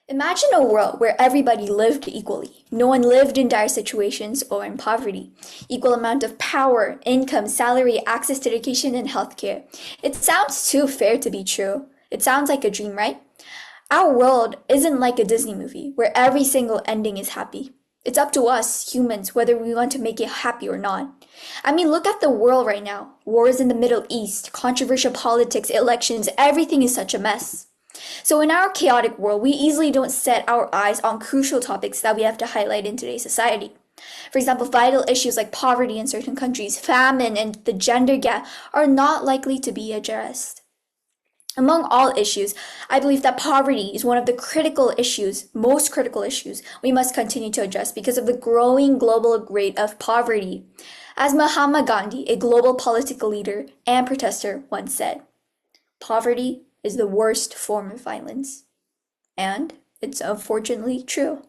Imagine a world where everybody lived equally. No one lived in dire situations or in poverty. Equal amount of power, income, salary, access to education and healthcare. It sounds too fair to be true. It sounds like a dream, right? Our world isn't like a Disney movie where every single ending is happy. It's up to us, humans, whether we want to make it happy or not. I mean, look at the world right now. Wars in the Middle East, controversial politics, elections, everything is such a mess. So in our chaotic world, we easily don't set our eyes on crucial topics that we have to highlight in today's society. For example, vital issues like poverty in certain countries, famine, and the gender gap are not likely to be addressed. Among all issues, I believe that poverty is one of the most critical issues we must continue to address because of the growing global rate of poverty. As Mahatma Gandhi, a global political leader and protester, once said, poverty is the worst form of violence. And it's unfortunately true.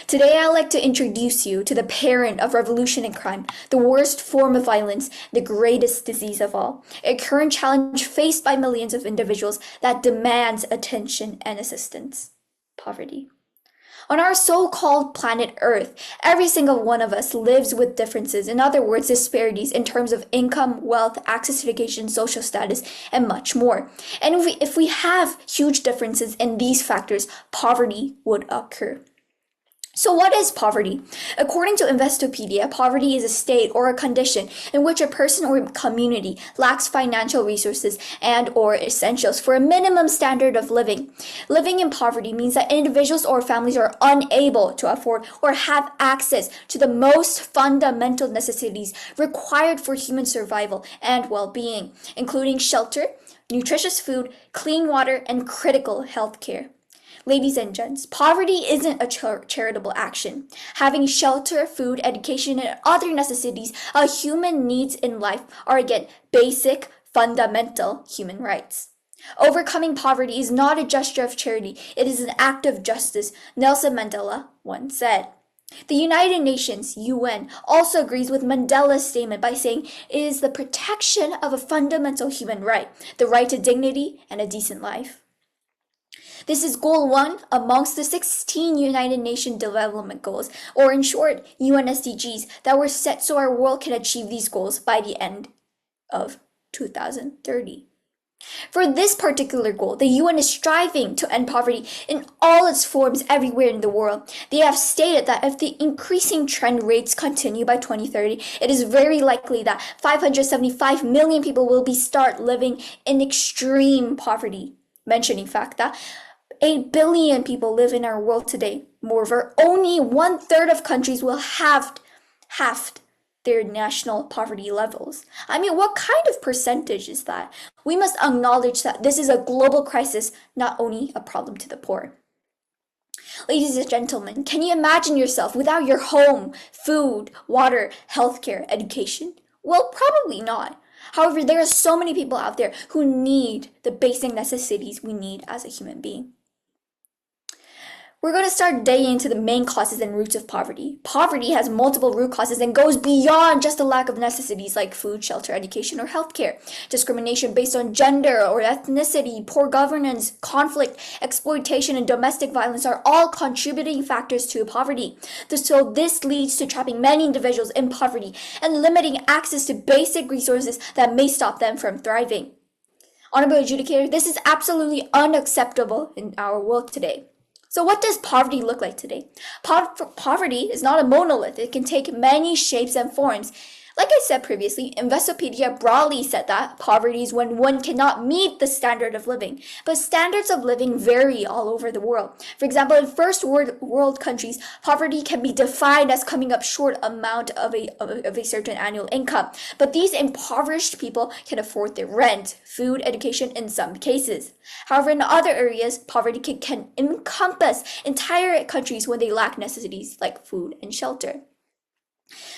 Today, I'd like to introduce you to the parent of revolution and crime, the worst form of violence, the greatest disease of all, a current challenge faced by millions of individuals that demands attention and assistance: poverty. On our so-called planet Earth, every single one of us lives with differences, in other words, disparities in terms of income, wealth, access to education, social status, and much more. And if we have huge differences in these factors, poverty would occur. So what is poverty? According to Investopedia, poverty is a state or a condition in which a person or community lacks financial resources and or essentials for a minimum standard of living. Living in poverty means that individuals or families are unable to afford or have access to the most fundamental necessities required for human survival and well-being, including shelter, nutritious food, clean water, and critical health care. Ladies and gents, poverty isn't a charitable action. Having shelter, food, education, and other necessities a human needs in life are again basic, fundamental human rights. Overcoming poverty is not a gesture of charity, it is an act of justice, Nelson Mandela once said. The United Nations, UN, also agrees with Mandela's statement by saying it is the protection of a fundamental human right, the right to dignity and a decent life. This is goal 1 amongst the 16 United Nations Development Goals, or in short, UN SDGs, that were set so our world can achieve these goals by the end of 2030. For this particular goal, the UN is striving to end poverty in all its forms everywhere in the world. They have stated that if the increasing trend rates continue by 2030, it is very likely that 575 million people will start living in extreme poverty. Mentioning fact that 8 billion people live in our world today. Moreover, only 1/3 of countries will have halved their national poverty levels. I mean, what kind of percentage is that? We must acknowledge that this is a global crisis, not only a problem to the poor. Ladies and gentlemen, can you imagine yourself without your home, food, water, healthcare, education? Well, probably not. However, there are so many people out there who need the basic necessities we need as a human being. We're going to start digging into the main causes and roots of poverty. Poverty has multiple root causes and goes beyond just the lack of necessities like food, shelter, education, or healthcare. Discrimination based on gender or ethnicity, poor governance, conflict, exploitation, and domestic violence are all contributing factors to poverty. So this leads to trapping many individuals in poverty and limiting access to basic resources that may stop them from thriving. Honorable Adjudicator, this is absolutely unacceptable in our world today. So what does poverty look like today? Poverty is not a monolith. It can take many shapes and forms. Like I said previously, Investopedia broadly said that poverty is when one cannot meet the standard of living. But standards of living vary all over the world. For example, in first world countries, poverty can be defined as coming up short amount of a certain annual income. But these impoverished people can afford their rent, food, education in some cases. However, in other areas, poverty can encompass entire countries when they lack necessities like food and shelter.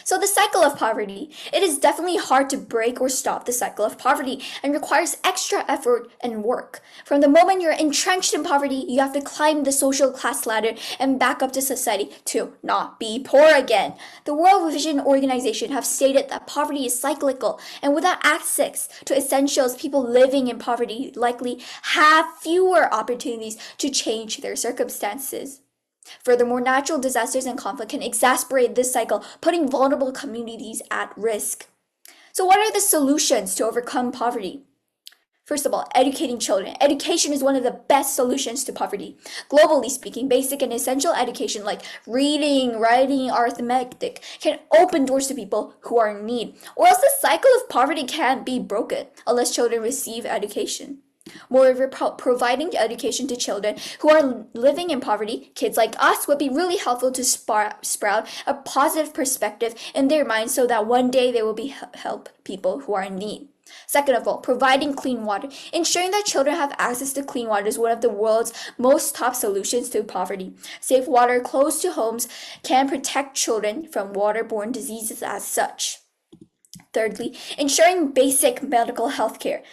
So the cycle of poverty. It is definitely hard to break or stop the cycle of poverty and requires extra effort and work. From the moment you're entrenched in poverty, you have to climb the social class ladder and back up to society to not be poor again. The World Vision Organization have stated that poverty is cyclical, and without access to essentials, people living in poverty likely have fewer opportunities to change their circumstances. Furthermore, natural disasters and conflict can exacerbate this cycle, putting vulnerable communities at risk. So, what are the solutions to overcome poverty? First of all, educating children. Education is one of the best solutions to poverty. Globally speaking, basic and essential education like reading, writing, arithmetic can open doors to people who are in need. Or else the cycle of poverty can't be broken unless children receive education. Moreover, providing education to children who are living in poverty, kids like us, would be really helpful to sprout a positive perspective in their minds so that one day they will help people who are in need. Second of all, providing clean water. Ensuring that children have access to clean water is one of the world's most top solutions to poverty. Safe water close to homes can protect children from waterborne diseases as such. Thirdly, ensuring basic medical health care.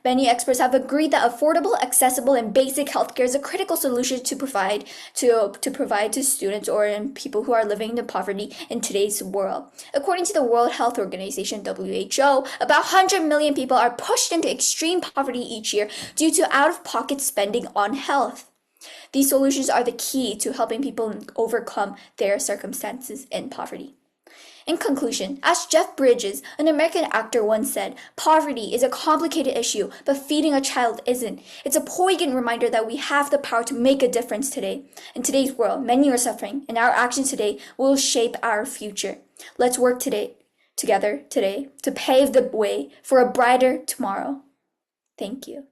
Many experts have agreed that affordable, accessible, and basic healthcare is a critical solution to provide to students or people who are living in poverty in today's world. According to the World Health Organization (WHO), about 100 million people are pushed into extreme poverty each year due to out-of-pocket spending on health. These solutions are the key to helping people overcome their circumstances in poverty. In conclusion, as Jeff Bridges, an American actor, once said, poverty is a complicated issue, but feeding a child isn't. It's a poignant reminder that we have the power to make a difference today. In today's world, many are suffering, and our actions today will shape our future. Let's work together today to pave the way for a brighter tomorrow. Thank you.